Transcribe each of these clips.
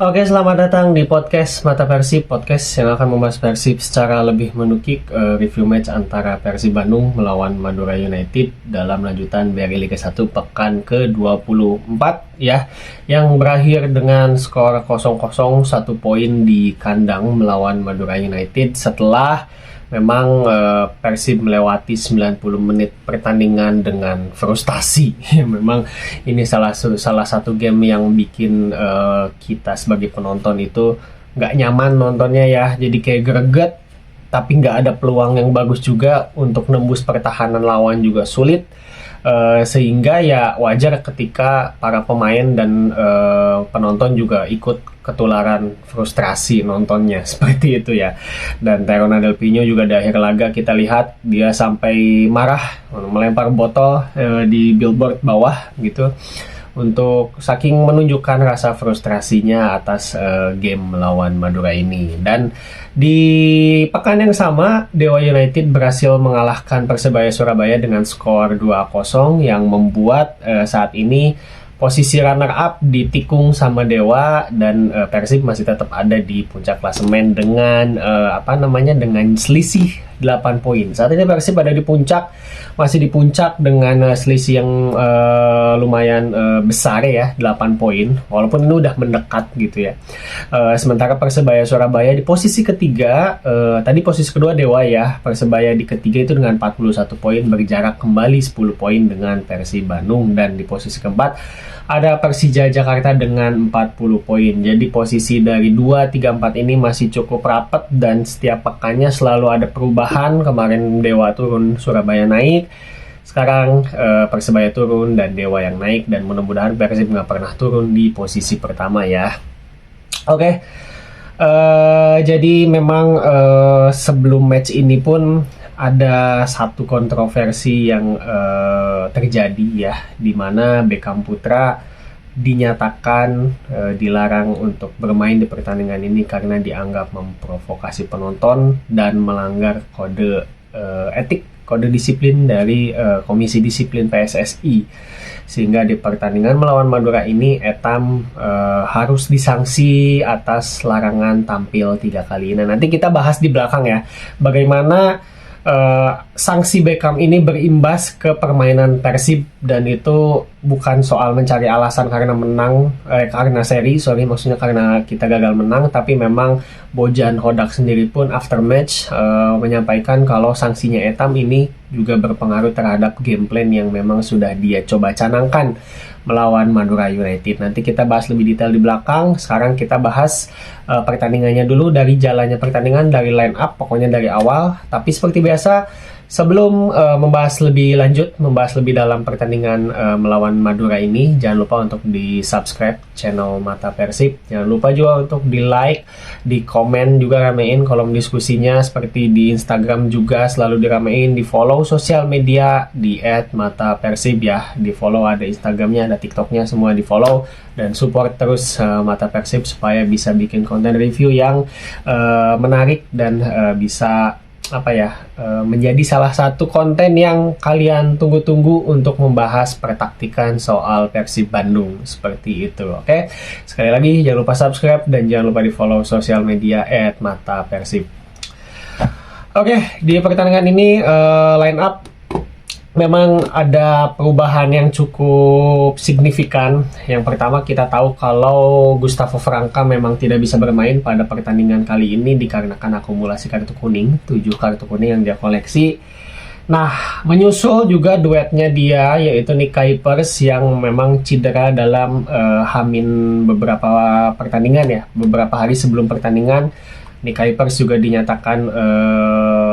Oke, selamat datang di podcast Mata Persib, podcast yang akan membahas Persib secara lebih menukik, review match antara Persib Bandung melawan Madura United dalam lanjutan BRI Liga 1 pekan ke-24 ya, yang berakhir dengan skor 0-0, 1 poin di kandang melawan Madura United setelah memang Persib melewati 90 menit pertandingan dengan frustasi. Memang ini salah satu game yang bikin kita sebagai penonton itu nggak nyaman nontonnya ya. Jadi kayak greget, tapi nggak ada peluang yang bagus juga untuk nembus pertahanan lawan juga sulit. Sehingga ya wajar ketika para pemain dan penonton juga ikut ketularan frustrasi nontonnya seperti itu ya. Dan Tyrone Delpino juga di akhir laga kita lihat dia sampai marah melempar botol di billboard bawah gitu untuk saking menunjukkan rasa frustrasinya atas game melawan Madura ini. Dan di pekan yang sama, Dewa United berhasil mengalahkan Persebaya Surabaya dengan skor 2-0 yang membuat saat ini posisi runner up ditikung sama Dewa dan Persib masih tetap ada di puncak klasemen dengan dengan selisih 8 poin. Saat ini Persib ada di puncak, masih di puncak dengan selisih yang lumayan besar ya, 8 poin. Walaupun ini udah mendekat gitu ya. Sementara Persebaya Surabaya di posisi ketiga, tadi posisi kedua Dewa ya, Persebaya di ketiga itu dengan 41 poin, berjarak kembali 10 poin dengan Persib Bandung. Dan di posisi keempat ada Persija Jakarta dengan 40 poin. Jadi posisi dari 2, 3, 4 ini masih cukup rapat dan setiap pekannya selalu ada perubahan. Kemarin Dewa turun, Surabaya naik. Sekarang Persebaya turun dan Dewa yang naik. Dan mudah-mudahan Persib nggak pernah turun di posisi pertama ya. Oke. Jadi memang sebelum match ini pun ada satu kontroversi yang terjadi ya, di mana Beckham Putra dinyatakan dilarang untuk bermain di pertandingan ini karena dianggap memprovokasi penonton dan melanggar kode etik, kode disiplin dari Komisi Disiplin PSSI. Sehingga di pertandingan melawan Madura ini Etam harus disanksi atas larangan tampil 3 kali. Nah, nanti kita bahas di belakang ya, bagaimana sanksi Beckham ini berimbas ke permainan Persib, dan itu bukan soal mencari alasan karena karena kita gagal menang, tapi memang Bojan Hodak sendiri pun after match menyampaikan kalau sanksinya Etam ini juga berpengaruh terhadap game plan yang memang sudah dia coba canangkan melawan Madura United. Nanti kita bahas lebih detail di belakang. Sekarang kita bahas pertandingannya dulu, dari jalannya pertandingan, dari line up, pokoknya dari awal. Tapi seperti biasa, sebelum membahas lebih lanjut, membahas lebih dalam pertandingan melawan Madura ini, jangan lupa untuk di-subscribe channel Mata Persib. Jangan lupa juga untuk di-like, di-komen juga, ramein kolom diskusinya, seperti di Instagram juga selalu diramein, di-follow sosial media di @matapersib ya, di-follow, ada Instagramnya, ada TikToknya, semua di-follow, dan support terus Mata Persib supaya bisa bikin konten review yang menarik dan bisa menjadi salah satu konten yang kalian tunggu-tunggu untuk membahas pertaktikan soal Persib Bandung, seperti itu. Oke, sekali lagi jangan lupa subscribe dan jangan lupa di follow sosial media @matapersib. Oke, di pertandingan ini line up memang ada perubahan yang cukup signifikan. Yang pertama, kita tahu kalau Gustavo Franca memang tidak bisa bermain pada pertandingan kali ini dikarenakan akumulasi kartu kuning, 7 kartu kuning yang dia koleksi. Nah, menyusul juga duetnya dia, yaitu Nick Kuipers yang memang cedera dalam hamin beberapa pertandingan ya, beberapa hari sebelum pertandingan. Nick Kuipers juga dinyatakan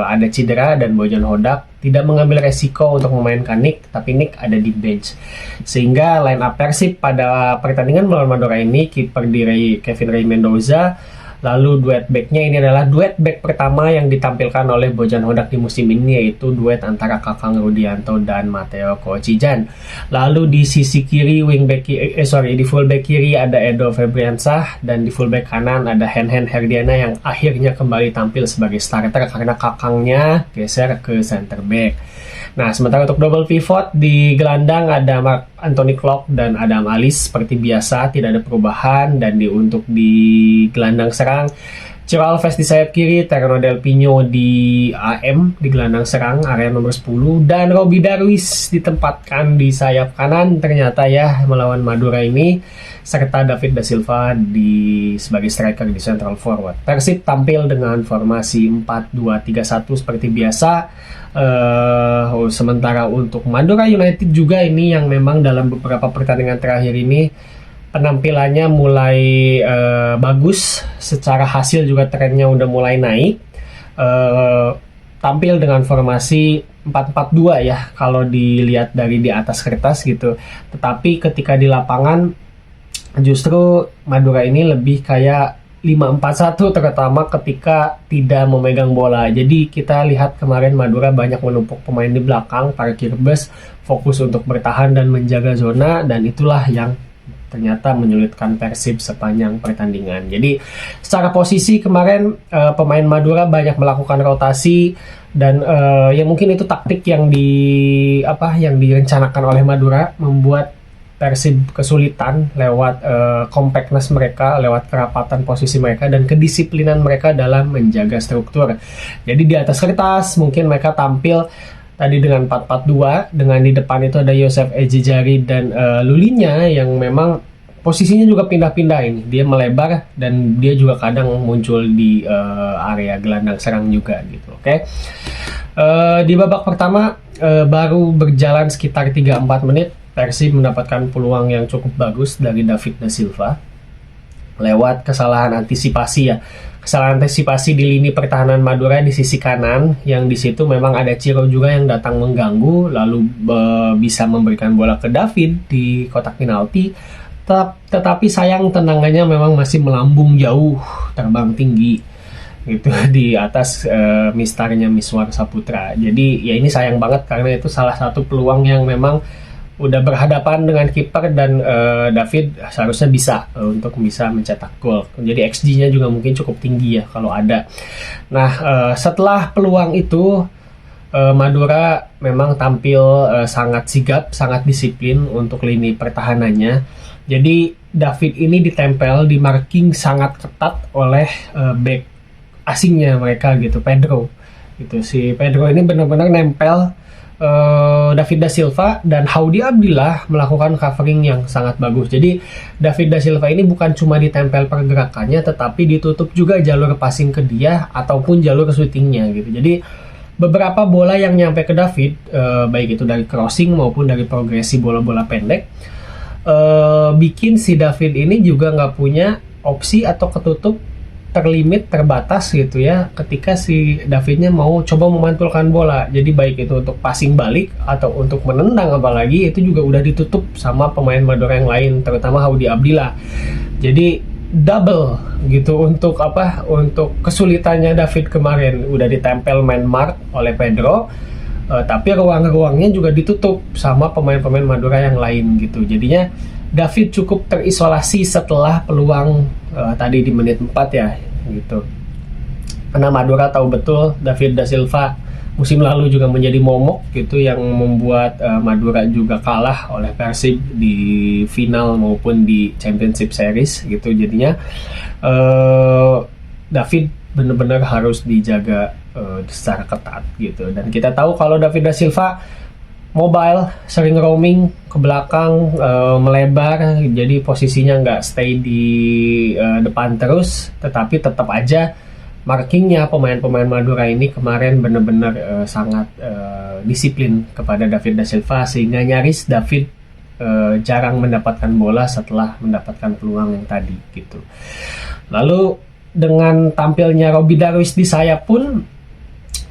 ada cedera, dan Bojan Hodak tidak mengambil resiko untuk memainkan Nick, tapi Nick ada di bench. Sehingga line up Persib pada pertandingan melawan Madura ini, kiper di Kevin Ray Mendoza. Lalu duet backnya ini adalah duet back pertama yang ditampilkan oleh Bojan Hodak di musim ini, yaitu duet antara Kakang Rudianto dan Matteo Koecijan. Lalu di sisi kiri di fullback kiri ada Edo Febriansah, dan di fullback kanan ada Henhen Herdiana yang akhirnya kembali tampil sebagai starter karena kakangnya geser ke center back. Nah, sementara untuk double pivot di gelandang ada Mark Anthony Klopp dan Adam Alice seperti biasa, tidak ada perubahan. Dan untuk di gelandang serang, Ciro Alves di sayap kiri, Terno Del Pino di AM di gelandang serang area nomor 10, dan Robby Darwish ditempatkan di sayap kanan ternyata ya melawan Madura ini, serta David Da Silva sebagai striker di central forward. Persib tampil dengan formasi 4-2-3-1 seperti biasa. Sementara untuk Madura United juga ini yang memang dalam beberapa pertandingan terakhir ini penampilannya mulai bagus, secara hasil juga trennya udah mulai naik. Tampil dengan formasi 4-4-2 ya kalau dilihat dari di atas kertas gitu. Tetapi ketika di lapangan justru Madura ini lebih kayak 5-4-1, terutama ketika tidak memegang bola. Jadi kita lihat kemarin Madura banyak menumpuk pemain di belakang, parkir bus, fokus untuk bertahan dan menjaga zona, dan itulah yang ternyata menyulitkan Persib sepanjang pertandingan. Jadi secara posisi kemarin pemain Madura banyak melakukan rotasi, dan ya mungkin itu taktik yang direncanakan oleh Madura, membuat Persib kesulitan lewat compactness mereka, lewat kerapatan posisi mereka dan kedisiplinan mereka dalam menjaga struktur. Jadi di atas kertas mungkin mereka tampil tadi dengan 4-4-2, dengan di depan itu ada Yosef Ejejari dan Lulinya yang memang posisinya juga pindah-pindah ini. Dia melebar dan dia juga kadang muncul di area gelandang serang juga gitu. Oke. Di babak pertama baru berjalan sekitar 3-4 menit, Persib mendapatkan peluang yang cukup bagus dari David Da Silva lewat kesalahan antisipasi ya. Kesalahan antisipasi di lini pertahanan Madura di sisi kanan, yang di situ memang ada Ciro juga yang datang mengganggu, lalu bisa memberikan bola ke David di kotak penalti. Tetapi sayang tendangannya memang masih melambung jauh, terbang tinggi gitu di atas mistarnya Miswar Saputra. Jadi ya ini sayang banget karena itu salah satu peluang yang memang udah berhadapan dengan kiper, dan David seharusnya bisa untuk bisa mencetak gol. Jadi XG-nya juga mungkin cukup tinggi ya kalau ada. Nah, setelah peluang itu Madura memang tampil sangat sigap, sangat disiplin untuk lini pertahanannya. Jadi David ini ditempel, di marking sangat ketat oleh back asingnya mereka gitu, Pedro. Gitu, si Pedro ini benar-benar nempel David Da Silva, dan Haudy Abdillah melakukan covering yang sangat bagus. Jadi David Da Silva ini bukan cuma ditempel pergerakannya, tetapi ditutup juga jalur passing ke dia ataupun jalur shootingnya gitu. Jadi beberapa bola yang nyampe ke David, baik itu dari crossing maupun dari progresi bola-bola pendek, bikin si David ini juga nggak punya opsi atau ketutup, terlimit, terbatas gitu ya ketika si Davidnya mau coba memantulkan bola. Jadi baik itu untuk passing balik atau untuk menendang, apalagi itu juga udah ditutup sama pemain Madura yang lain, terutama Haudy Abdillah. Jadi double gitu untuk kesulitannya David kemarin, udah ditempel man mark oleh Pedro, tapi ruang-ruangnya juga ditutup sama pemain-pemain Madura yang lain gitu. Jadinya David cukup terisolasi setelah peluang tadi di menit 4 ya gitu. Karena Madura tahu betul David Da Silva musim lalu juga menjadi momok gitu, yang membuat Madura juga kalah oleh Persib di final maupun di Championship Series gitu. Jadinya David benar-benar harus dijaga secara ketat gitu. Dan kita tahu kalau David Da Silva mobile, sering roaming ke belakang, melebar, jadi posisinya nggak stay di depan terus, tetapi tetap aja markingnya pemain-pemain Madura ini kemarin benar-benar sangat disiplin kepada David Da Silva, sehingga nyaris David jarang mendapatkan bola setelah mendapatkan peluang yang tadi gitu. Lalu dengan tampilnya Robby Darwish di sayap pun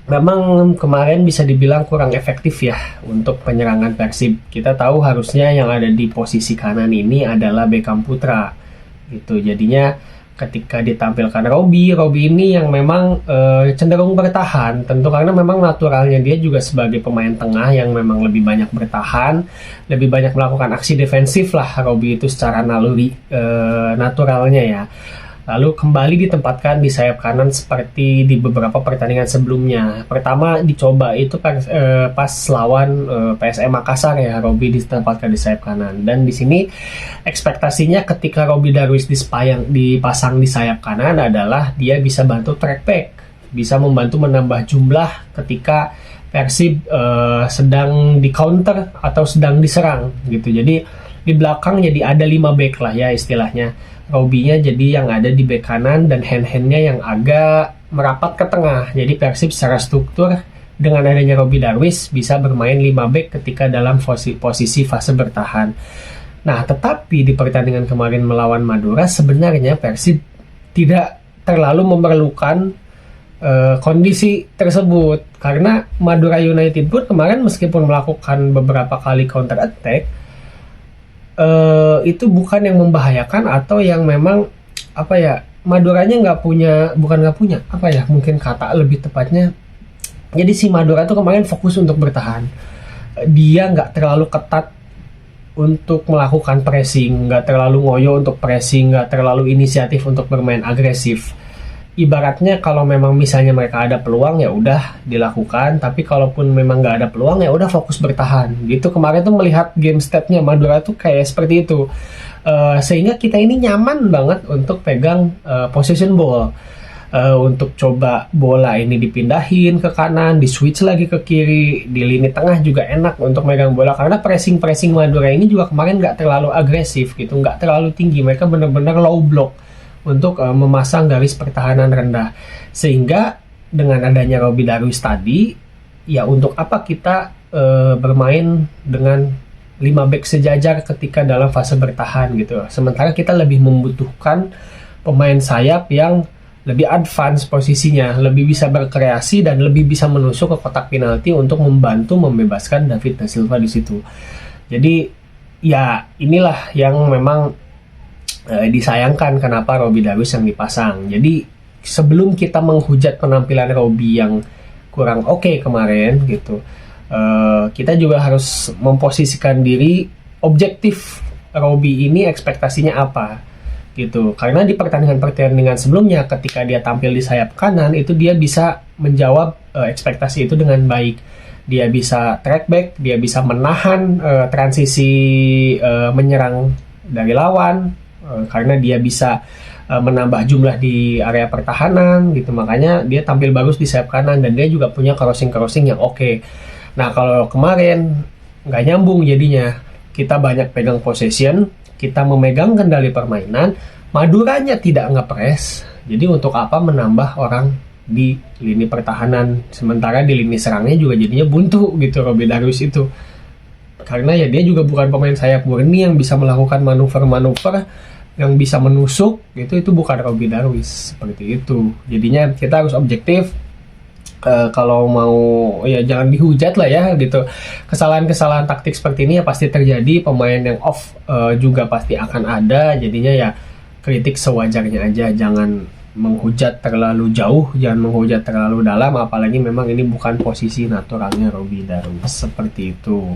memang kemarin bisa dibilang kurang efektif ya untuk penyerangan Persib. Kita tahu harusnya yang ada di posisi kanan ini adalah Beckham Putra gitu. Jadinya ketika ditampilkan Robby ini yang memang cenderung bertahan, tentu karena memang naturalnya dia juga sebagai pemain tengah yang memang lebih banyak bertahan, lebih banyak melakukan aksi defensif lah Robby itu secara naluri naturalnya ya. lalu kembali ditempatkan di sayap kanan seperti di beberapa pertandingan sebelumnya. Pertama dicoba itu pas lawan PSM Makassar ya, Robby ditempatkan di sayap kanan. Dan di sini ekspektasinya ketika Robby Darwish dipasang di sayap kanan adalah dia bisa bantu track back, bisa membantu menambah jumlah ketika Persib sedang di counter atau sedang diserang gitu. Jadi di belakang jadi ada 5 back lah ya istilahnya. Robby-nya jadi yang ada di back kanan dan hand-handnya yang agak merapat ke tengah. Jadi Persib secara struktur dengan adanya Robby Darwish bisa bermain 5 back ketika dalam posisi fase bertahan. Nah, tetapi di pertandingan kemarin melawan Madura sebenarnya Persib tidak terlalu memerlukan kondisi tersebut, karena Madura United pun kemarin meskipun melakukan beberapa kali counter attack, itu bukan yang membahayakan atau yang memang apa ya, Maduranya mungkin kata lebih tepatnya. Jadi si Madura tuh kemarin fokus untuk bertahan, dia nggak terlalu ketat untuk melakukan pressing, nggak terlalu ngoyo untuk pressing, nggak terlalu inisiatif untuk bermain agresif. Ibaratnya kalau memang misalnya mereka ada peluang ya udah dilakukan, tapi kalaupun memang nggak ada peluang ya udah fokus bertahan gitu. Kemarin tuh melihat game statnya Madura tuh kayak seperti itu. Sehingga kita ini nyaman banget untuk pegang possession ball, untuk coba bola ini dipindahin ke kanan, di switch lagi ke kiri, di lini tengah juga enak untuk megang bola, karena pressing Madura ini juga kemarin nggak terlalu agresif gitu, nggak terlalu tinggi, mereka benar-benar low block untuk memasang garis pertahanan rendah. Sehingga dengan adanya Robby Darwish tadi, ya untuk apa kita bermain dengan 5 back sejajar ketika dalam fase bertahan gitu. Sementara kita lebih membutuhkan pemain sayap yang lebih advance posisinya, lebih bisa berkreasi dan lebih bisa menusuk ke kotak penalti untuk membantu membebaskan David da Silva di situ. Jadi ya inilah yang memang disayangkan kenapa Robby Darwish yang dipasang. Jadi sebelum kita menghujat penampilan Robby yang kurang oke kemarin gitu, kita juga harus memposisikan diri objektif, Robby ini ekspektasinya apa gitu. Karena di pertandingan sebelumnya ketika dia tampil di sayap kanan itu dia bisa menjawab ekspektasi itu dengan baik. Dia bisa track back, dia bisa menahan transisi menyerang dari lawan, karena dia bisa menambah jumlah di area pertahanan gitu. Makanya dia tampil bagus di sayap kanan dan dia juga punya crossing yang oke. Nah, kalau kemarin nggak nyambung jadinya. Kita banyak pegang possession, kita memegang kendali permainan, Maduranya tidak nge-press. Jadi untuk apa menambah orang di lini pertahanan, sementara di lini serangnya juga jadinya buntu gitu Robby Darwish itu. Karena ya dia juga bukan pemain sayap murni yang bisa melakukan manuver-manuver, yang bisa menusuk gitu, itu bukan Robby Darwish seperti itu. Jadinya kita harus objektif. Kalau mau ya jangan dihujat lah ya gitu. Kesalahan-kesalahan taktik seperti ini ya pasti terjadi, pemain yang off juga pasti akan ada. Jadinya ya kritik sewajarnya aja, jangan menghujat terlalu jauh, jangan menghujat terlalu dalam, apalagi memang ini bukan posisi naturalnya Robby Darwish seperti itu.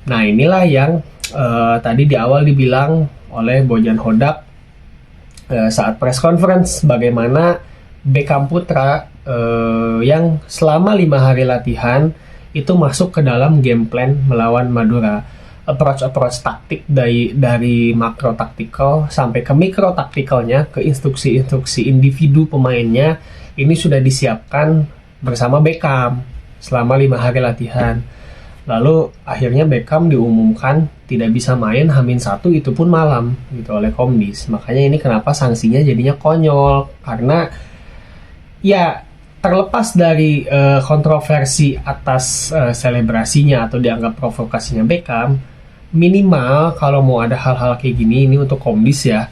Nah, inilah yang tadi di awal dibilang oleh Bojan Hodak saat press conference, bagaimana Beckham Putra yang selama 5 hari latihan itu masuk ke dalam game plan melawan Madura. Approach taktik dari makro taktikal sampai ke mikro taktikalnya, ke instruksi individu pemainnya, ini sudah disiapkan bersama Beckham selama 5 hari latihan. Lalu akhirnya Beckham diumumkan tidak bisa main H-1 itu pun malam gitu oleh Komdis. Makanya ini kenapa sanksinya jadinya konyol, karena ya terlepas dari kontroversi atas selebrasinya atau dianggap provokasinya Beckham, minimal kalau mau ada hal-hal kayak gini, ini untuk Komdis ya,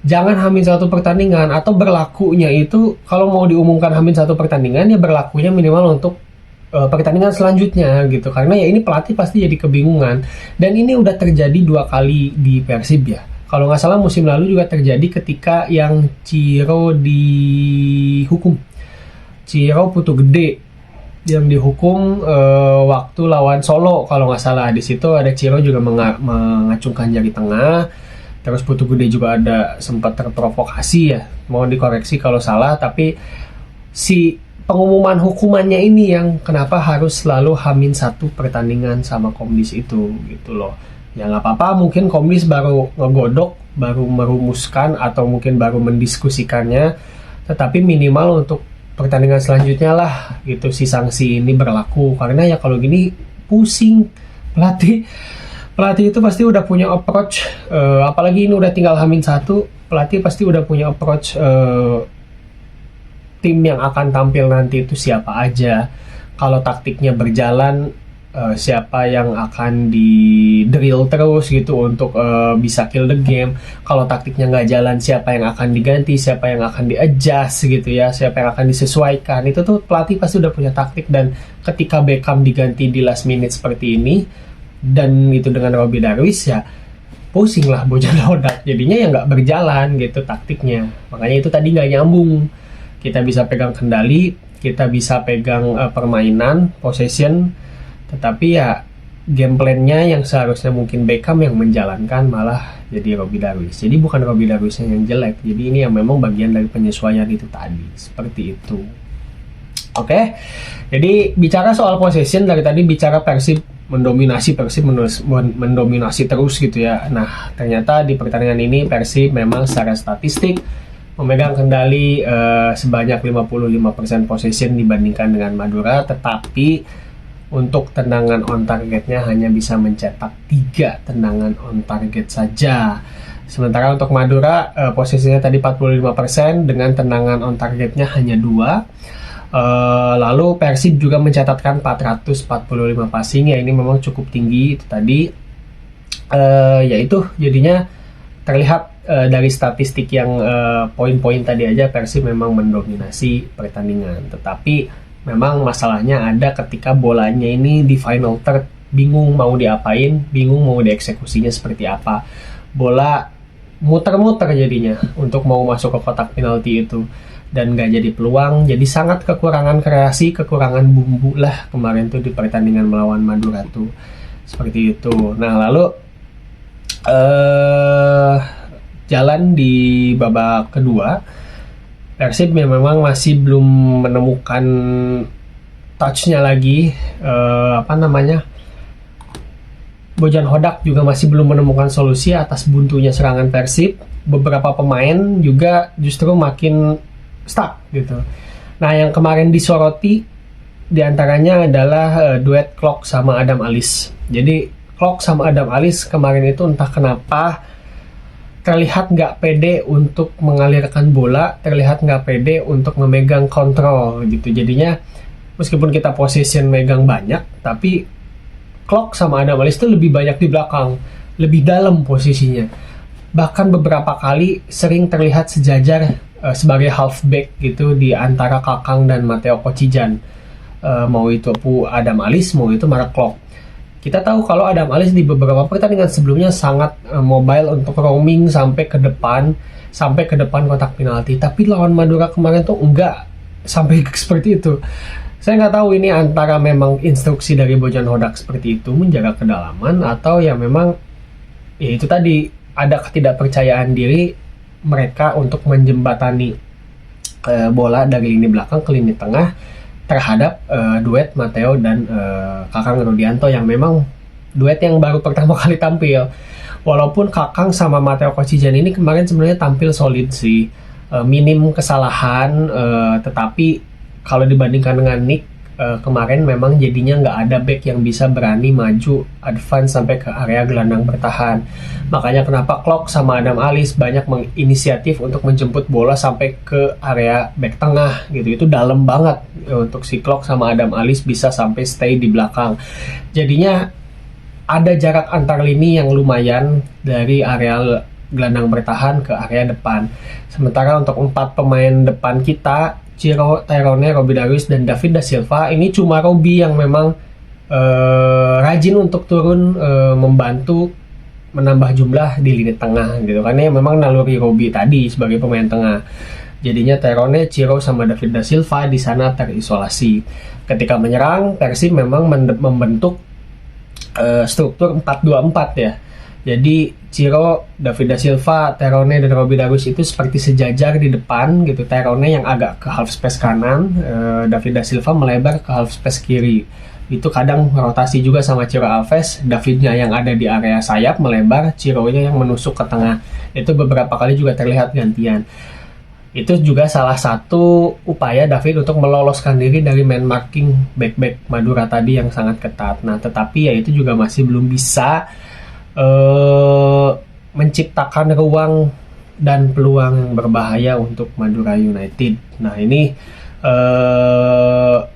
jangan H-1 pertandingan, atau berlakunya itu kalau mau diumumkan H-1 pertandingan ya berlakunya minimal untuk pertandingan selanjutnya gitu. Karena ya ini pelatih pasti jadi kebingungan, dan ini udah terjadi 2 kali di Persib ya. Kalau nggak salah musim lalu juga terjadi ketika yang Ciro dihukum, Ciro Putu Gede yang dihukum waktu lawan Solo kalau nggak salah. Di situ ada Ciro juga mengacungkan jari tengah, Terus Putu Gede juga ada sempat terprovokasi ya, mohon dikoreksi kalau salah, tapi si pengumuman hukumannya ini yang kenapa harus selalu Hamin satu pertandingan sama Komdis itu gitu loh. Ya nggak apa-apa, mungkin Komdis baru ngegodok, baru merumuskan atau mungkin baru mendiskusikannya, tetapi minimal untuk pertandingan selanjutnya lah gitu si sanksi ini berlaku, karena ya kalau gini pusing pelatih itu pasti udah punya approach, apalagi ini udah tinggal Hamin satu, pelatih pasti udah punya approach tim yang akan tampil nanti itu siapa aja. Kalau taktiknya berjalan, siapa yang akan di drill terus gitu untuk bisa kill the game. Kalau taktiknya nggak jalan, siapa yang akan diganti, siapa yang akan di-adjust gitu ya, siapa yang akan disesuaikan. Itu tuh pelatih pasti udah punya taktik, dan ketika Beckham diganti di last minute seperti ini, dan itu dengan Robby Darwish, ya pusing lah Bojan Hodak, jadinya ya nggak berjalan gitu taktiknya. Makanya itu tadi nggak nyambung. Kita bisa pegang kendali, kita bisa pegang permainan, possession, tetapi ya game plan-nya yang seharusnya mungkin Beckham yang menjalankan malah jadi Robby Darwish. Jadi bukan Robby Darwish yang jelek, jadi ini yang memang bagian dari penyesuaian itu tadi, seperti itu. Oke, jadi bicara soal possession, dari tadi bicara Persib mendominasi terus gitu ya. Nah, ternyata di pertandingan ini Persib memang secara statistik memegang kendali sebanyak 55% possession dibandingkan dengan Madura, tetapi untuk tendangan on targetnya hanya bisa mencetak 3 tendangan on target saja. Sementara untuk Madura posisinya tadi 45% dengan tendangan on targetnya hanya 2. Lalu Persib juga mencatatkan 445 passing, ya ini memang cukup tinggi itu tadi. Yaitu jadinya terlihat dari statistik yang poin-poin tadi aja Persib memang mendominasi pertandingan. Tetapi memang masalahnya ada ketika bolanya ini di final third, bingung mau diapain, bingung mau dieksekusinya seperti apa. Bola muter-muter jadinya untuk mau masuk ke kotak penalti itu, dan gak jadi peluang, jadi sangat kekurangan kreasi, kekurangan bumbu lah kemarin tuh di pertandingan melawan Madura tuh, seperti itu. Nah lalu jalan di babak kedua, Persib memang masih belum menemukan touch-nya lagi, Bojan Hodak juga masih belum menemukan solusi atas buntunya serangan Persib. Beberapa pemain juga justru makin stuck gitu. Nah, yang kemarin disoroti diantaranya adalah duet Klok sama Adam Alis. Jadi Klok sama Adam Alis kemarin itu entah kenapa terlihat nggak pede untuk mengalirkan bola, terlihat nggak pede untuk memegang kontrol gitu. Jadinya meskipun kita possession megang banyak, tapi Klok sama Adam Alis itu lebih banyak di belakang, lebih dalam posisinya. Bahkan beberapa kali sering terlihat sejajar sebagai halfback gitu di antara Kakang dan Matteo Kocijan, mau itu Adam Alis, mau itu Mark Klok. Kita tahu kalau Adam Alis di beberapa pertandingan sebelumnya sangat mobile untuk roaming sampai ke depan kotak penalti, tapi lawan Madura kemarin tuh enggak sampai seperti itu. Saya nggak tahu ini antara memang instruksi dari Bojan Hodak seperti itu menjaga kedalaman, atau ya memang ya itu tadi ada ketidakpercayaan diri mereka untuk menjembatani bola dari lini belakang ke lini tengah terhadap duet Matteo dan Kakang Rudianto, yang memang duet yang baru pertama kali tampil. Walaupun Kakang sama Matteo Kocijan ini kemarin sebenarnya tampil solid sih, minim kesalahan, tetapi kalau dibandingkan dengan Nick kemarin memang jadinya nggak ada back yang bisa berani maju advance sampai ke area gelandang bertahan. Makanya kenapa Klok sama Adam Alis banyak menginisiatif untuk menjemput bola sampai ke area back tengah gitu. Itu dalam banget untuk si Klok sama Adam Alis bisa sampai stay di belakang. Jadinya ada jarak antar lini yang lumayan dari area gelandang bertahan ke area depan. Sementara untuk 4 pemain depan kita, Ciro, Tyrone, Robby Darwish, dan David da Silva, ini cuma Robby yang memang rajin untuk turun membantu menambah jumlah di lini tengah gitu, karena memang naluri Robby tadi sebagai pemain tengah. Jadinya Tyrone, Ciro, sama David da Silva di sana terisolasi. Ketika menyerang, Persib memang membentuk struktur 4-2-4 ya. Jadi Ciro, David da Silva, Terone dan Robby Darwish itu seperti sejajar di depan gitu. Terone yang agak ke half space kanan, David da Silva melebar ke half space kiri. Itu kadang rotasi juga sama Ciro Alves, Davidnya yang ada di area sayap melebar, Cironya yang menusuk ke tengah. Itu beberapa kali juga terlihat gantian. Itu juga salah satu upaya David untuk meloloskan diri dari man marking back-back Madura tadi yang sangat ketat. Nah, tetapi ya itu juga masih belum bisa menciptakan ruang dan peluang yang berbahaya untuk Madura United. Nah, ini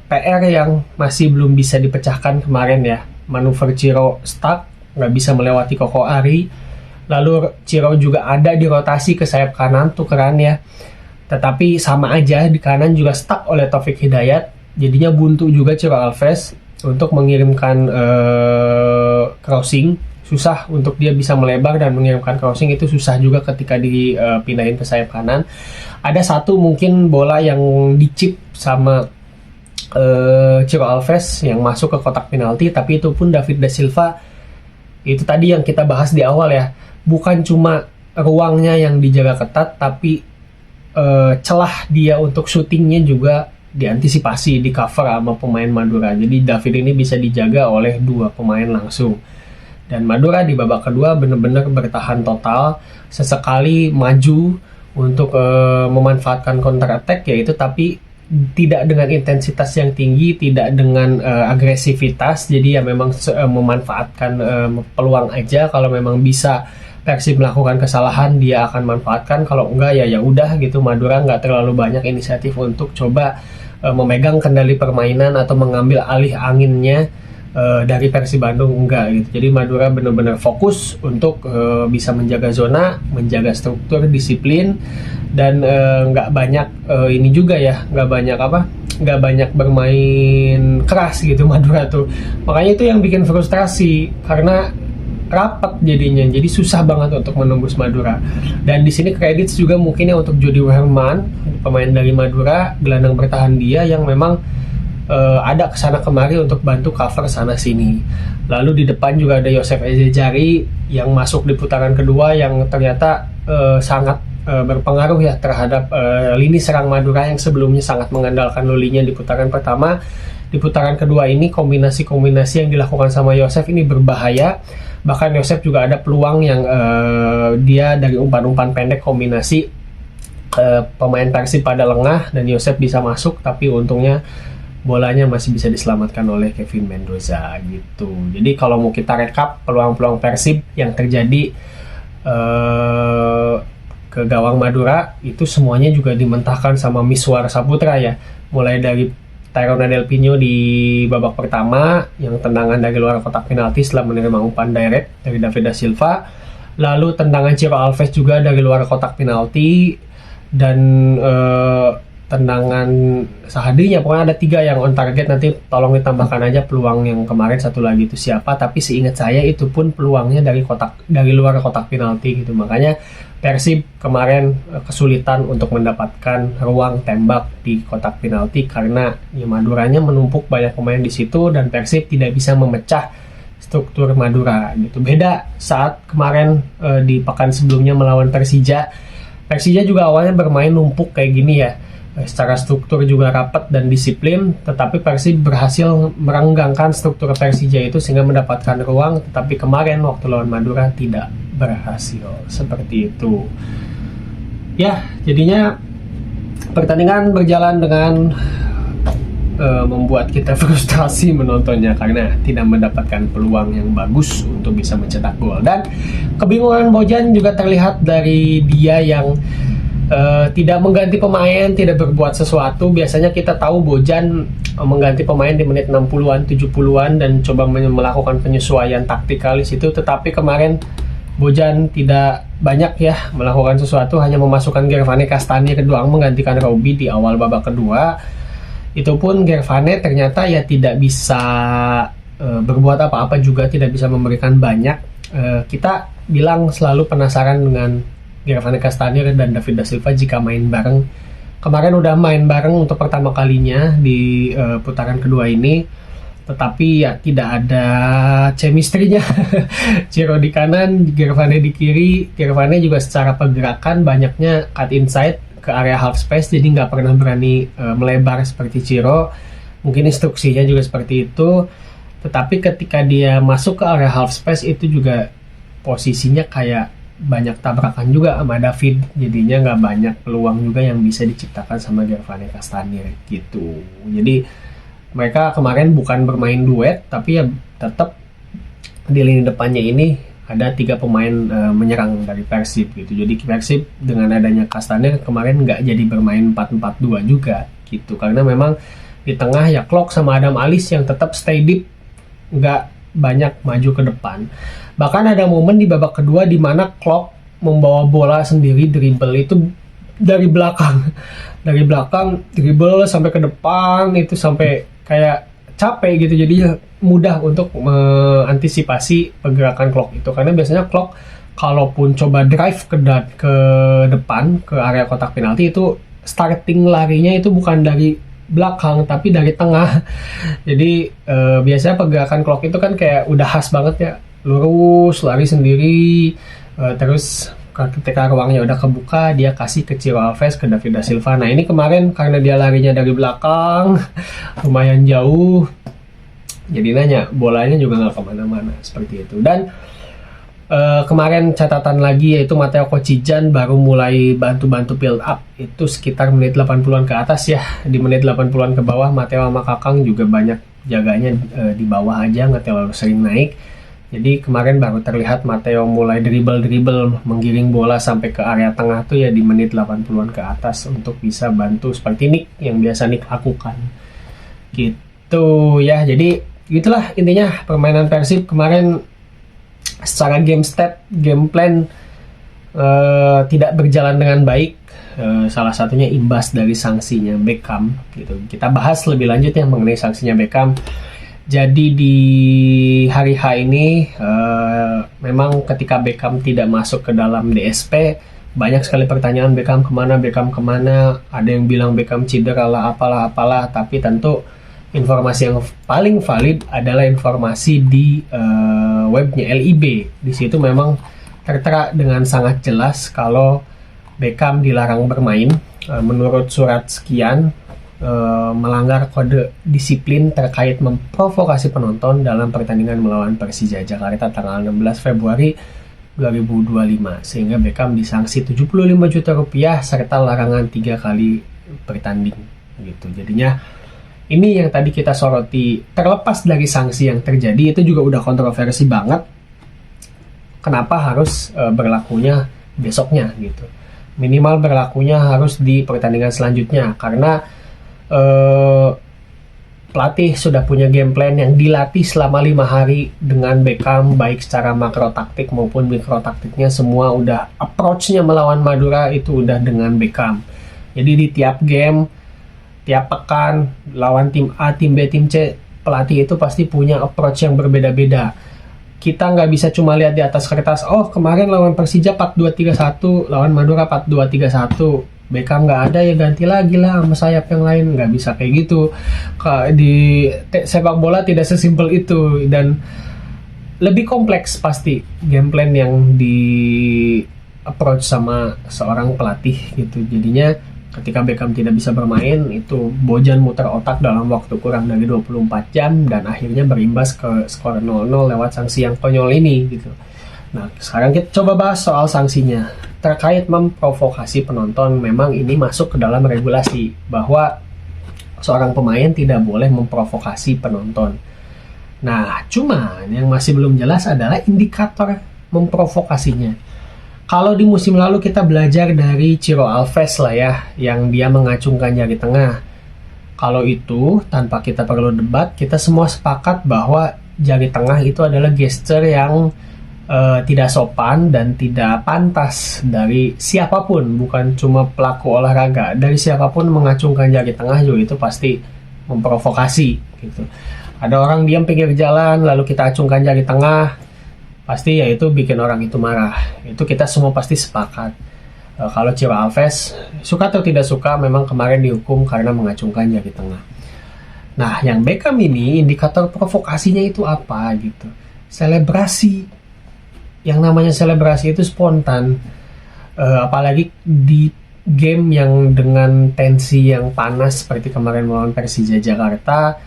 PR yang masih belum bisa dipecahkan kemarin ya. Manuver Ciro stuck, nggak bisa melewati Koko Ari. Lalu Ciro juga ada di rotasi ke sayap kanan tukeran ya. Tetapi sama aja di kanan juga stuck oleh Taufik Hidayat. Jadinya buntu juga Ciro Alves untuk mengirimkan crossing. Susah untuk dia bisa melebar dan mengirimkan crossing, itu susah juga ketika dipindahin ke sayap kanan. Ada satu mungkin bola yang dicip sama Ciro Alves yang masuk ke kotak penalti, tapi itu pun David da Silva, itu tadi yang kita bahas di awal ya, bukan cuma ruangnya yang dijaga ketat, tapi celah dia untuk syutingnya juga diantisipasi, di cover sama pemain Madura. Jadi David ini bisa dijaga oleh dua pemain langsung. Dan Madura di babak kedua benar-benar bertahan total, sesekali maju untuk memanfaatkan counter attack yaitu, tapi tidak dengan intensitas yang tinggi, tidak dengan agresivitas. Jadi ya memang memanfaatkan peluang aja. Kalau memang bisa Persib melakukan kesalahan, dia akan manfaatkan. Kalau enggak ya udah gitu. Madura nggak terlalu banyak inisiatif untuk coba memegang kendali permainan atau mengambil alih anginnya dari Persib Bandung, enggak gitu. Jadi Madura benar-benar fokus untuk bisa menjaga zona, menjaga struktur, disiplin, dan nggak banyak ini juga ya, nggak banyak bermain keras gitu Madura tuh. Makanya itu yang bikin frustrasi karena rapat jadinya, jadi susah banget untuk menembus Madura. Dan di sini kredit juga mungkin ya untuk Jody Herman, pemain dari Madura, gelandang bertahan dia yang memang ada kesana kemari untuk bantu cover sana sini. Lalu di depan juga ada Yosef Ezejari yang masuk di putaran kedua, yang ternyata sangat berpengaruh ya terhadap lini serang Madura yang sebelumnya sangat mengandalkan Lulinya di putaran pertama. Di putaran kedua ini kombinasi-kombinasi yang dilakukan sama Yosef ini berbahaya. Bahkan Yosef juga ada peluang yang dia dari umpan-umpan pendek kombinasi pemain Persib pada lengah dan Yosef bisa masuk, tapi untungnya bolanya masih bisa diselamatkan oleh Kevin Mendoza gitu. Jadi kalau mau kita rekap peluang-peluang Persib yang terjadi ke gawang Madura, itu semuanya juga dimentahkan sama Miswar Saputra ya. Mulai dari Tyrone Delpino di babak pertama yang tendangan dari luar kotak penalti setelah menerima umpan direct dari David da Silva. Lalu tendangan Ciro Alves juga dari luar kotak penalti, dan tendangan sehadinya. Pokoknya ada 3 yang on target. Nanti tolong ditambahkan aja peluang yang kemarin satu lagi itu siapa, tapi seingat saya itu pun peluangnya dari luar kotak penalti gitu. Makanya Persib kemarin kesulitan untuk mendapatkan ruang tembak di kotak penalti karena ya Maduranya menumpuk banyak pemain di situ dan Persib tidak bisa memecah struktur Madura gitu. Beda saat kemarin di pekan sebelumnya melawan Persija. Persija juga awalnya bermain numpuk kayak gini ya. Secara struktur juga rapat dan disiplin, tetapi Persib berhasil merenggangkan struktur Persija itu sehingga mendapatkan ruang, tetapi kemarin waktu lawan Madura tidak berhasil seperti itu. Ya, jadinya pertandingan berjalan dengan membuat kita frustrasi menontonnya karena tidak mendapatkan peluang yang bagus untuk bisa mencetak gol. Dan kebingungan Bojan juga terlihat dari dia yang tidak mengganti pemain, tidak berbuat sesuatu. Biasanya kita tahu Bojan mengganti pemain di menit 60-an, 70-an dan coba melakukan penyesuaian taktikal di situ. Tetapi kemarin Bojan tidak banyak ya melakukan sesuatu, hanya memasukkan Gervane Castagna doang menggantikan Robby di awal babak kedua. Itu pun Gervane ternyata ya tidak bisa berbuat apa-apa juga, tidak bisa memberikan banyak. Kita bilang selalu penasaran dengan Gervane Castagna dan David da Silva jika main bareng. Kemarin udah main bareng untuk pertama kalinya di putaran kedua ini. tetapi ya tidak ada chemistry-nya. Ciro di kanan, Gervane di kiri. Gervane juga secara pergerakan banyaknya cut inside ke area half space, jadi nggak pernah berani melebar seperti Ciro. Mungkin instruksinya juga seperti itu, tetapi ketika dia masuk ke area half space itu juga posisinya kayak banyak tabrakan juga sama David, jadinya nggak banyak peluang juga yang bisa diciptakan sama Gervane Castagna gitu. Jadi mereka kemarin bukan bermain duet, tapi ya tetap di lini depannya ini ada 3 pemain menyerang dari Persib gitu. Jadi Persib dengan adanya Castagna kemarin nggak jadi bermain 4-4-2 juga gitu, karena memang di tengah ya Klok sama Adam Alis yang tetap stay deep, nggak banyak maju ke depan. Bahkan ada momen di babak kedua di mana Klok membawa bola sendiri, dribble itu dari belakang dribble sampai ke depan, itu sampai kayak capek gitu, jadi mudah untuk mengantisipasi pergerakan Klok itu, karena biasanya Klok kalaupun coba drive ke depan ke area kotak penalti itu starting larinya itu bukan dari belakang tapi dari tengah. Jadi biasanya pergerakan Klok itu kan kayak udah khas banget ya, lurus lari sendiri, terus ketika ruangnya udah kebuka dia kasih ke Ciro Alves, ke David da Silva. Nah ini kemarin karena dia larinya dari belakang lumayan jauh, jadi nanya bolanya juga nggak kemana-mana seperti itu. Dan kemarin catatan lagi yaitu Matteo Kocijan baru mulai bantu-bantu build up itu sekitar menit 80-an ke atas ya. Di menit 80-an ke bawah Matteo sama Kakang juga banyak jaganya di bawah aja, nggak terlalu sering naik. Jadi kemarin baru terlihat Matteo mulai dribble menggiring bola sampai ke area tengah tuh ya di menit 80-an ke atas untuk bisa bantu seperti Nick yang biasa Nick lakukan gitu ya. Jadi gitulah intinya permainan Persib kemarin. Secara game stat, game plan tidak berjalan dengan baik. Salah satunya imbas dari sanksinya Beckham gitu. Kita bahas lebih lanjut ya mengenai sanksinya Beckham. Jadi di hari H ini memang ketika Beckham tidak masuk ke dalam DSP, banyak sekali pertanyaan Beckham kemana. Ada yang bilang Beckham cedera lah apalah, tapi tentu informasi yang paling valid adalah informasi di webnya LIB. Di situ memang tertera dengan sangat jelas kalau Beckham dilarang bermain menurut surat sekian, melanggar kode disiplin terkait memprovokasi penonton dalam pertandingan melawan Persija Jakarta tanggal 16 Februari 2025, sehingga Beckham disanksi 75 juta rupiah serta larangan 3 kali bertanding gitu. Jadinya ini yang tadi kita soroti, terlepas dari sanksi yang terjadi itu juga udah kontroversi banget. Kenapa harus berlakunya besoknya gitu? Minimal berlakunya harus di pertandingan selanjutnya, karena pelatih sudah punya game plan yang dilatih selama 5 hari dengan Beckham, baik secara makro taktik maupun mikro taktiknya semua udah, approach-nya melawan Madura itu udah dengan Beckham. Jadi di tiap game, tiap pekan lawan tim A, tim B, tim C, pelatih itu pasti punya approach yang berbeda-beda. Kita nggak bisa cuma lihat di atas kertas, oh kemarin lawan Persija 4-2-3-1, lawan Madura 4-2-3-1, Beckham nggak ada ya ganti lagi lah sama sayap yang lain. Nggak bisa kayak gitu. Di sepak bola tidak sesimpel itu, dan lebih kompleks pasti game plan yang di approach sama seorang pelatih gitu. Jadinya ketika Beckham tidak bisa bermain, itu Bojan muter otak dalam waktu kurang dari 24 jam dan akhirnya berimbas ke skor 0-0 lewat sanksi yang konyol ini gitu. Nah, sekarang kita coba bahas soal sanksinya. Terkait memprovokasi penonton, memang ini masuk ke dalam regulasi bahwa seorang pemain tidak boleh memprovokasi penonton. Nah, cuman yang masih belum jelas adalah indikator memprovokasinya. Kalau di musim lalu kita belajar dari Ciro Alves lah ya, yang dia mengacungkan jari tengah. Kalau itu, tanpa kita perlu debat, kita semua sepakat bahwa jari tengah itu adalah gesture yang tidak sopan dan tidak pantas dari siapapun, bukan cuma pelaku olahraga. Dari siapapun mengacungkan jari tengah juga itu pasti memprovokasi gitu. Ada orang diam pinggir jalan lalu kita acungkan jari tengah, pasti ya itu bikin orang itu marah. Itu kita semua pasti sepakat. Kalau Ciro Alves suka atau tidak suka, memang kemarin dihukum karena mengacungkan jari tengah. Nah, yang Beckham ini indikator provokasinya itu apa gitu? Selebrasi. Yang namanya selebrasi itu spontan. Apalagi di game yang dengan tensi yang panas seperti kemarin melawan Persija Jakarta,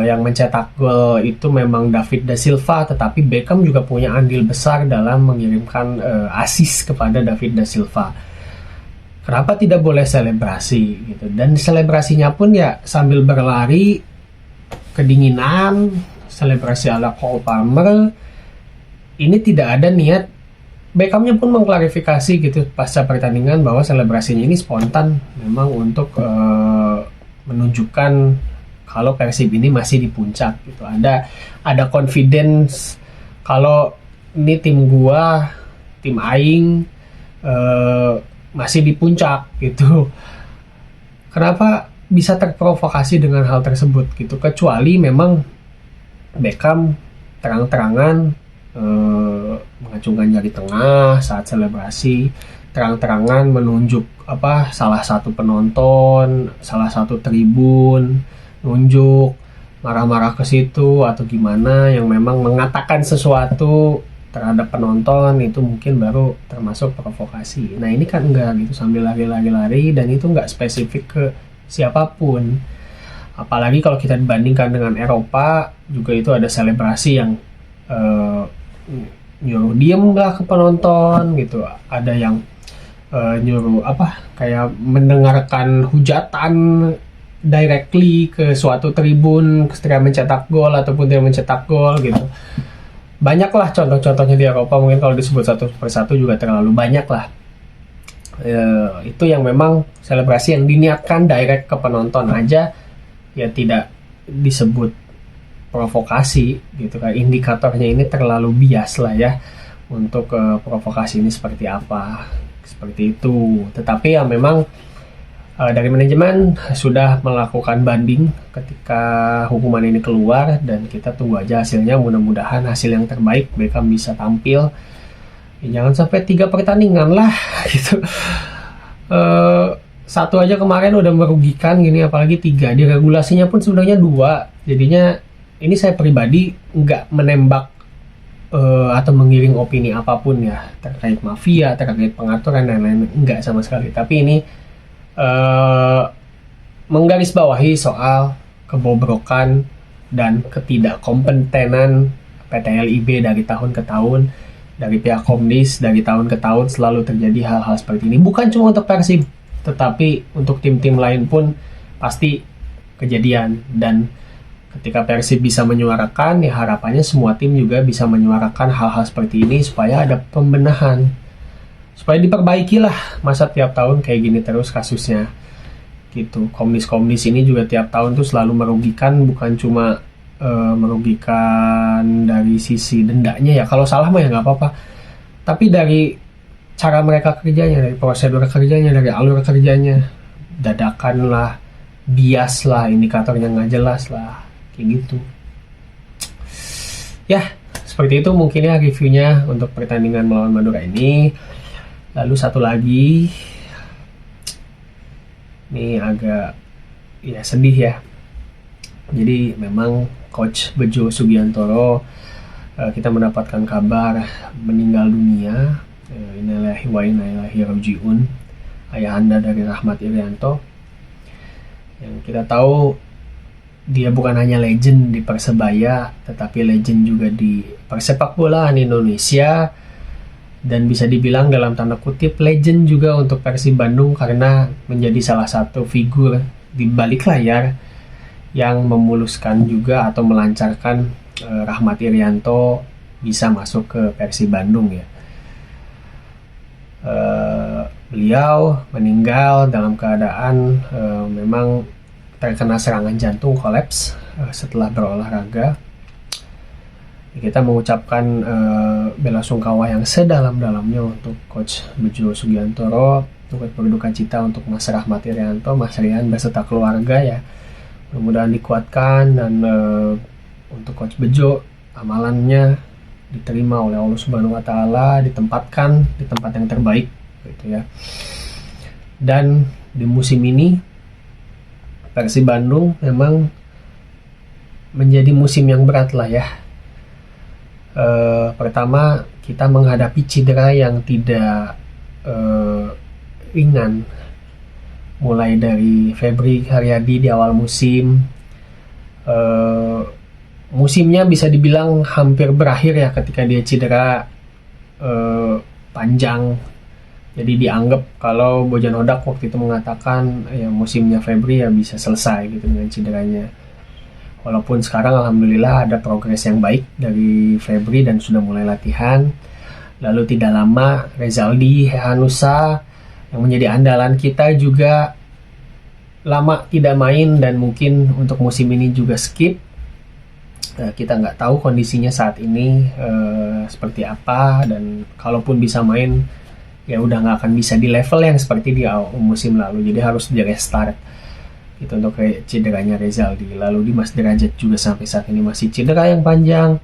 yang mencetak gol itu memang David da Silva, tetapi Beckham juga punya andil besar dalam mengirimkan assist kepada David da Silva. Kenapa tidak boleh selebrasi gitu? Dan selebrasinya pun ya sambil berlari, kedinginan, selebrasi ala Cole Palmer. Ini tidak ada niat. Beckhamnya pun mengklarifikasi gitu pasca pertandingan bahwa selebrasinya ini spontan, memang untuk menunjukkan kalau Persib ini masih di puncak gitu. Ada confidence kalau ini tim gua, tim aing masih di puncak gitu. Kenapa bisa terprovokasi dengan hal tersebut gitu? Kecuali memang Beckham terang-terangan mengacungkan jari tengah saat selebrasi, terang-terangan menunjuk salah satu penonton, salah satu tribun, nunjuk marah-marah ke situ atau gimana, yang memang mengatakan sesuatu terhadap penonton, itu mungkin baru termasuk provokasi. Nah ini kan enggak gitu, sambil lari-lari dan itu enggak spesifik ke siapapun. Apalagi kalau kita dibandingkan dengan Eropa, juga itu ada selebrasi yang nyuruh diem lah ke penonton gitu. Ada yang nyuruh kayak mendengarkan hujatan directly ke suatu tribun ketika mencetak gol ataupun tidak mencetak gol gitu. Banyaklah contoh-contohnya di Eropa, mungkin kalau disebut satu persatu juga terlalu banyak lah. Itu yang memang selebrasi yang diniatkan direct ke penonton aja ya tidak disebut provokasi gitu kan. Indikatornya ini terlalu bias lah ya untuk provokasi ini seperti apa, seperti itu. Tetapi ya memang dari manajemen sudah melakukan banding ketika hukuman ini keluar, dan kita tunggu aja hasilnya. Mudah-mudahan hasil yang terbaik, Beckham bisa tampil. Jangan sampai 3 pertandingan lah gitu. Satu aja kemarin udah merugikan gini, apalagi 3. Di regulasinya pun sebenarnya 2. Jadinya ini saya pribadi nggak menembak atau mengiring opini apapun ya terkait mafia, terkait pengaturan dan lain-lain, nggak sama sekali. Tapi ini menggarisbawahi soal kebobrokan dan ketidakkompetenan PT LIB dari tahun ke tahun, dari pihak Komdis dari tahun ke tahun selalu terjadi hal-hal seperti ini. Bukan cuma untuk Persib, tetapi untuk tim-tim lain pun pasti kejadian. Dan ketika Persib bisa menyuarakan, ya harapannya semua tim juga bisa menyuarakan hal-hal seperti ini supaya ada pembenahan, supaya diperbaiki lah. Masa tiap tahun kayak gini terus kasusnya gitu. Komdis ini juga tiap tahun tuh selalu merugikan, bukan cuma merugikan dari sisi dendanya ya, kalau salah mah ya nggak apa-apa, tapi dari cara mereka kerjanya, dari prosedur kerjanya, dari alur kerjanya, dadakan lah, bias lah, indikatornya nggak jelas lah, kayak gitu ya. Seperti itu mungkin ya reviewnya untuk pertandingan melawan Madura ini. Lalu satu lagi, ini agak ya sedih ya. Jadi memang Coach Bejo Sugiantoro, kita mendapatkan kabar meninggal dunia. Innalillahi wa inna ilaihi rajiun, ayahanda dari Rahmat Irianto. Yang kita tahu dia bukan hanya legend di Persebaya, tetapi legend juga di persepak bolaan Indonesia. Dan bisa dibilang dalam tanda kutip legend juga untuk Persib Bandung, karena menjadi salah satu figur di balik layar yang memuluskan juga atau melancarkan Rahmat Irianto bisa masuk ke Persib Bandung ya. Beliau meninggal dalam keadaan memang terkena serangan jantung, kolaps setelah berolahraga. Kita mengucapkan belasungkawa yang sedalam-dalamnya untuk Coach Bejo Sugiantoro, turut berduka cita untuk Mas Rahmat Irianto, Mas Rian beserta keluarga ya. Mudah-mudahan dikuatkan, dan untuk Coach Bejo amalannya diterima oleh Allah Subhanahu wa taala, ditempatkan di tempat yang terbaik gitu ya. Dan di musim ini Persib Bandung memang menjadi musim yang berat lah ya. Pertama, kita menghadapi cedera yang tidak ringan, mulai dari Febri Haryadi di awal musim. Musimnya bisa dibilang hampir berakhir ya ketika dia cedera panjang. Jadi dianggap kalau Bojan Hodak waktu itu mengatakan ya musimnya Febri ya bisa selesai gitu dengan cederanya. Walaupun sekarang alhamdulillah ada progres yang baik dari Febri dan sudah mulai latihan. Lalu tidak lama Rezaldi Hehanusa yang menjadi andalan kita juga lama tidak main dan mungkin untuk musim ini juga skip. Kita nggak tahu kondisinya saat ini seperti apa, dan kalaupun bisa main ya udah nggak akan bisa di level yang seperti di musim lalu, jadi harus di restart itu untuk cederanya Rezaldi. Lalu Dimas Derajat juga sampai saat ini masih cedera yang panjang.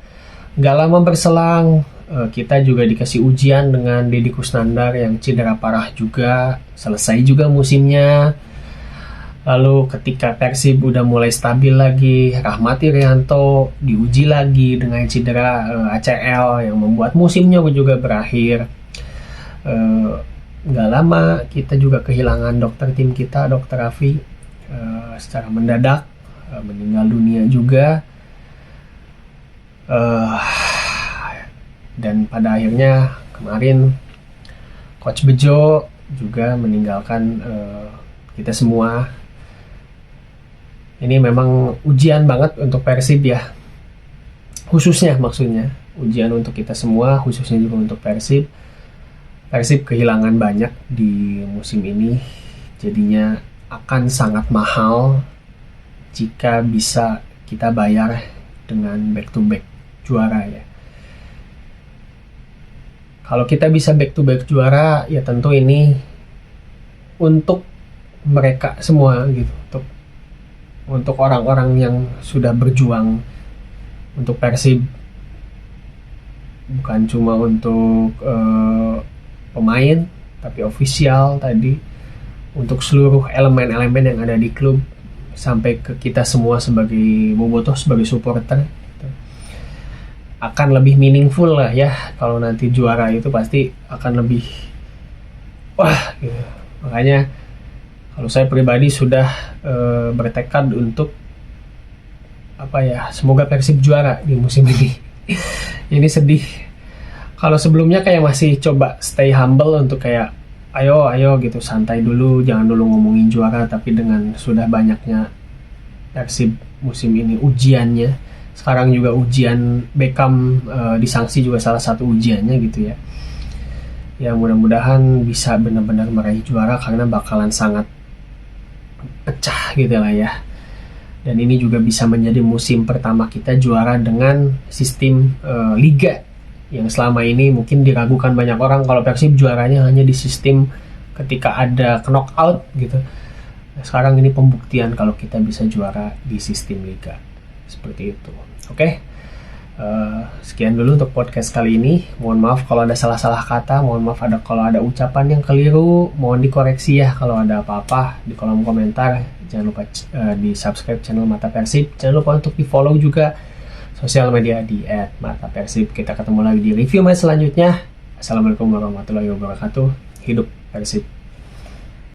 Nggak lama berselang kita juga dikasih ujian dengan Deddy Kusnandar yang cedera parah juga, selesai juga musimnya. Lalu ketika Persib udah mulai stabil lagi, Rahmat Irianto diuji lagi dengan cedera ACL yang membuat musimnya juga berakhir. Nggak lama kita juga kehilangan dokter tim kita, Dokter Raffi, secara mendadak, meninggal dunia juga. Dan pada akhirnya kemarin Coach Bejo juga meninggalkan kita semua. Ini memang ujian banget untuk Persib ya, khususnya maksudnya ujian untuk kita semua, khususnya juga untuk Persib. Persib kehilangan banyak di musim ini, jadinya akan sangat mahal jika bisa kita bayar dengan back to back juara ya. Kalau kita bisa back to back juara ya tentu ini untuk mereka semua gitu, untuk orang-orang yang sudah berjuang untuk Persib, bukan cuma untuk pemain tapi ofisial tadi, untuk seluruh elemen-elemen yang ada di klub sampai ke kita semua sebagai bobotoh, sebagai supporter gitu. Akan lebih meaningful lah ya kalau nanti juara itu pasti akan lebih wah gitu. Makanya kalau saya pribadi sudah bertekad untuk semoga Persib juara di musim ini. Ini sedih. Kalau sebelumnya kayak masih coba stay humble untuk kayak ayo gitu, santai dulu, jangan dulu ngomongin juara. Tapi dengan sudah banyaknya Persib musim ini ujiannya, sekarang juga ujian Beckham disanksi juga salah satu ujiannya gitu ya. Ya mudah-mudahan bisa benar-benar meraih juara karena bakalan sangat pecah gitu lah ya. Dan ini juga bisa menjadi musim pertama kita juara dengan sistem liga yang selama ini mungkin diragukan banyak orang kalau Persib juaranya hanya di sistem ketika ada knockout gitu. Sekarang ini pembuktian kalau kita bisa juara di sistem liga seperti itu. Oke. Sekian dulu untuk podcast kali ini. Mohon maaf kalau ada salah-salah kata, mohon maaf kalau ada ucapan yang keliru, mohon dikoreksi ya kalau ada apa-apa di kolom komentar. Jangan lupa di subscribe channel Mata Persib. Jangan lupa untuk di follow juga sosial media di @matapersib. Kita ketemu lagi di review match selanjutnya. Assalamualaikum warahmatullahi wabarakatuh. Hidup Persib.